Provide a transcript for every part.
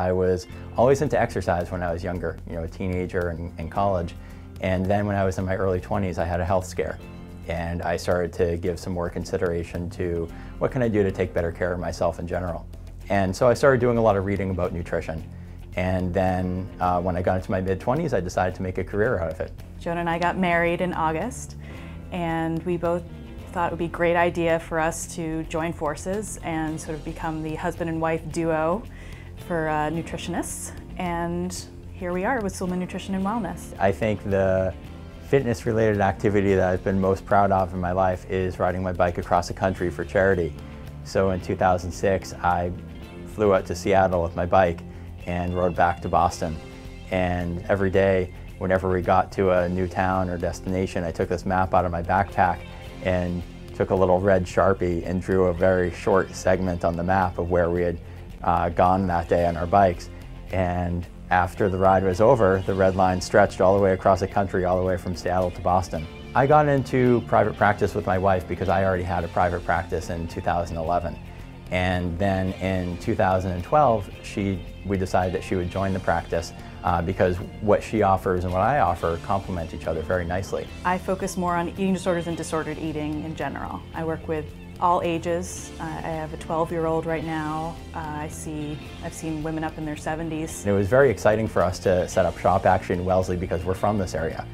I was always into exercise when I was younger, a teenager and in college. And then when I was in my early 20s, I had a health scare. And I started to give some more consideration to what can I do to take better care of myself in general. And so I started doing a lot of reading about nutrition. And then when I got into my mid-20s, I decided to make a career out of it. Jonah and I got married in August, and we both thought it would be a great idea for us to join forces and sort of become the husband and wife duo for nutritionists. And here we are with Soolman Nutrition and Wellness. I think the fitness-related activity that I've been most proud of in my life is riding my bike across the country for charity. So in 2006, I flew out to Seattle with my bike and rode back to Boston. And every day, whenever we got to a new town or destination, I took this map out of my backpack and took a little red Sharpie and drew a very short segment on the map of where we had gone that day on our bikes. And after the ride was over, the red line stretched all the way across the country, all the way from Seattle to Boston. I got into private practice with my wife because I already had a private practice in 2011. And then in 2012, we decided that she would join the practice because what she offers and what I offer complement each other very nicely. I focus more on eating disorders and disordered eating in general. I work with all ages. I have a 12-year-old right now. I've seen women up in their 70s. It was very exciting for us to set up shop actually in Wellesley because we're from this area.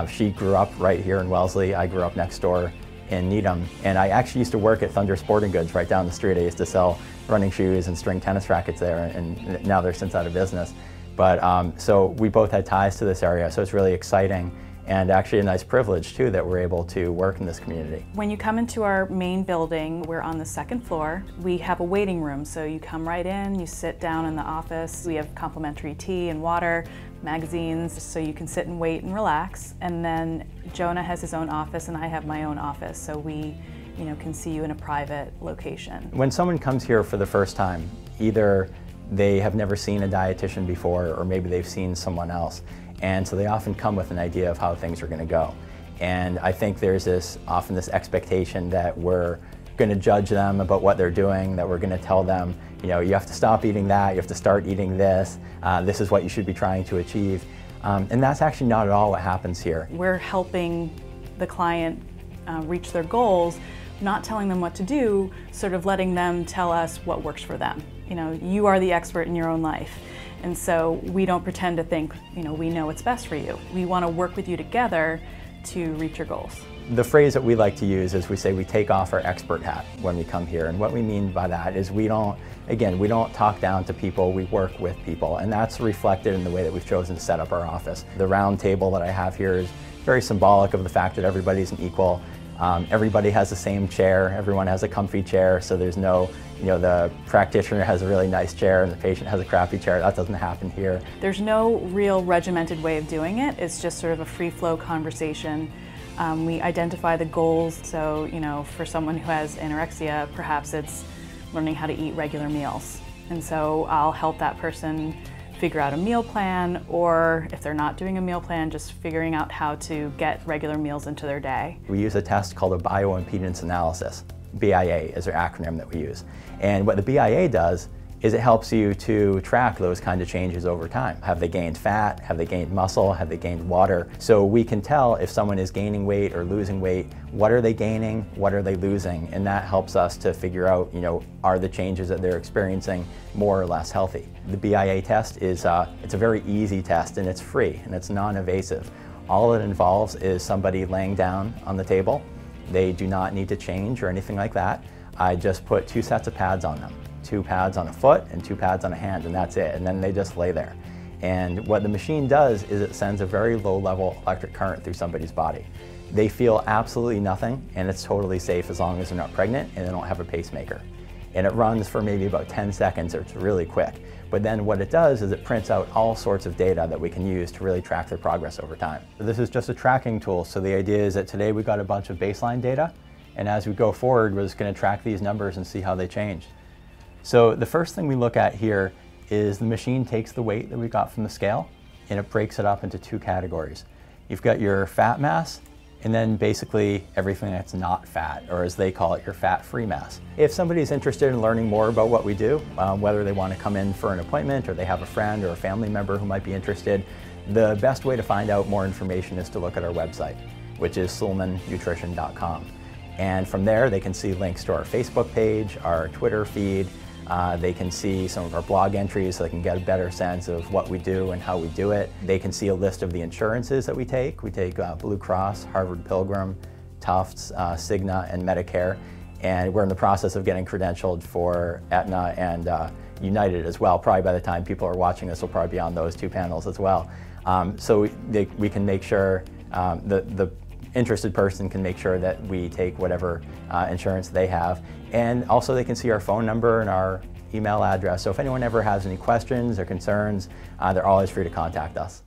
She grew up right here in Wellesley. I grew up next door in Needham, and I actually used to work at Thunder Sporting Goods right down the street. I used to sell running shoes and string tennis rackets there, and now they're since out of business. But so we both had ties to this area, so it's really exciting and actually a nice privilege too that we're able to work in this community. When you come into our main building, we're on the second floor. We have a waiting room, so you come right in, you sit down in the office. We have complimentary tea and water, magazines, so you can sit and wait and relax. And then Jonah has his own office and I have my own office, so we can see you in a private location. When someone comes here for the first time, either they have never seen a dietitian before or maybe they've seen someone else. And so they often come with an idea of how things are going to go. And I think there's often this expectation that we're going to judge them about what they're doing, that we're going to tell them, you have to stop eating that, you have to start eating this, this is what you should be trying to achieve. And that's actually not at all what happens here. We're helping the client reach their goals, not telling them what to do, sort of letting them tell us what works for them. You are the expert in your own life. And so we don't pretend to think, we know what's best for you. We want to work with you together to reach your goals. The phrase that we like to use is we say we take off our expert hat when we come here. And what we mean by that is we don't talk down to people, we work with people. And that's reflected in the way that we've chosen to set up our office. The round table that I have here is very symbolic of the fact that everybody's an equal. Everybody has the same chair, everyone has a comfy chair, so there's no, the practitioner has a really nice chair and the patient has a crappy chair. That doesn't happen here. There's no real regimented way of doing it. It's just sort of a free-flow conversation. We identify the goals, so for someone who has anorexia, perhaps it's learning how to eat regular meals. And so I'll help that person figure out a meal plan, or if they're not doing a meal plan, just figuring out how to get regular meals into their day. We use a test called a bioimpedance analysis. BIA is our acronym that we use. And what the BIA does is it helps you to track those kind of changes over time. Have they gained fat? Have they gained muscle? Have they gained water? So we can tell if someone is gaining weight or losing weight, what are they gaining, what are they losing? And that helps us to figure out, are the changes that they're experiencing more or less healthy? The BIA test is it's a very easy test and it's free and it's non-invasive. All it involves is somebody laying down on the table. They do not need to change or anything like that. I just put 2 sets of pads on them. 2 pads on a foot and 2 pads on a hand, and that's it. And then they just lay there. And what the machine does is it sends a very low level electric current through somebody's body. They feel absolutely nothing, and it's totally safe as long as they're not pregnant and they don't have a pacemaker. And it runs for maybe about 10 seconds, or it's really quick. But then what it does is it prints out all sorts of data that we can use to really track their progress over time. This is just a tracking tool, so the idea is that today we got a bunch of baseline data, and as we go forward, we're just going to track these numbers and see how they change. So the first thing we look at here is the machine takes the weight that we got from the scale and it breaks it up into 2 categories. You've got your fat mass and then basically everything that's not fat, or as they call it, your fat-free mass. If somebody's interested in learning more about what we do, whether they want to come in for an appointment or they have a friend or a family member who might be interested, the best way to find out more information is to look at our website, which is soolmannutrition.com. And from there, they can see links to our Facebook page, our Twitter feed. They can see some of our blog entries so they can get a better sense of what we do and how we do it. They can see a list of the insurances that we take. We take Blue Cross, Harvard Pilgrim, Tufts, Cigna, and Medicare. And we're in the process of getting credentialed for Aetna and United as well. Probably by the time people are watching this, we'll probably be on those two panels as well. So we can make sure the interested person can make sure that we take whatever insurance they have. And also they can see our phone number and our email address. So if anyone ever has any questions or concerns, they're always free to contact us.